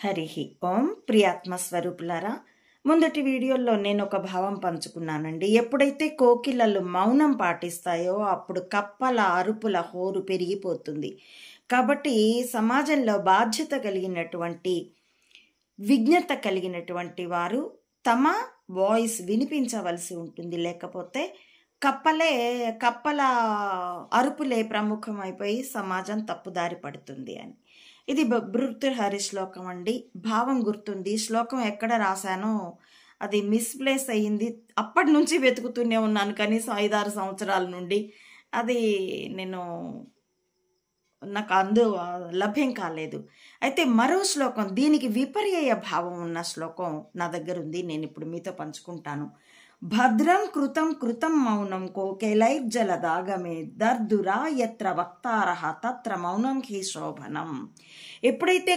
హరి ఓం ప్రియాత్మ స్వరూపులారా, ముందటి వీడియోలో నేను ఒక భావం పంచుకున్నానండి. ఎప్పుడైతే కోకిలలు మౌనం పాటిస్తాయో అప్పుడు కప్పల అరుపుల హోరు పెరిగిపోతుంది. కాబట్టి సమాజంలో బాధ్యత కలిగినటువంటి విజ్ఞత కలిగినటువంటి వారు తమ వాయిస్ వినిపించవలసి ఉంటుంది. లేకపోతే కప్పల అరుపులే ప్రముఖమైపోయి సమాజం తప్పుదారి పడుతుంది అని. ఇది భృతృహరి శ్లోకం అండి. భావం గుర్తుంది. శ్లోకం ఎక్కడ రాశానో అది మిస్ప్లేస్ అయ్యింది. అప్పటి నుంచి వెతుకుతూనే ఉన్నాను, కనీసం 5-6 సంవత్సరాల నుండి. అది నాకు లభ్యం కాలేదు. అయితే మరో శ్లోకం, దీనికి విపర్యయ భావం ఉన్న శ్లోకం నా దగ్గర ఉంది. నేను ఇప్పుడు మీతో పంచుకుంటాను. భద్రం కృతం కృతం మౌనం కోకెలైర్జలదాగమే దర్దురా యత్ర వక్తారః తత్ర మౌనం హి శోభనం. ఎప్పుడైతే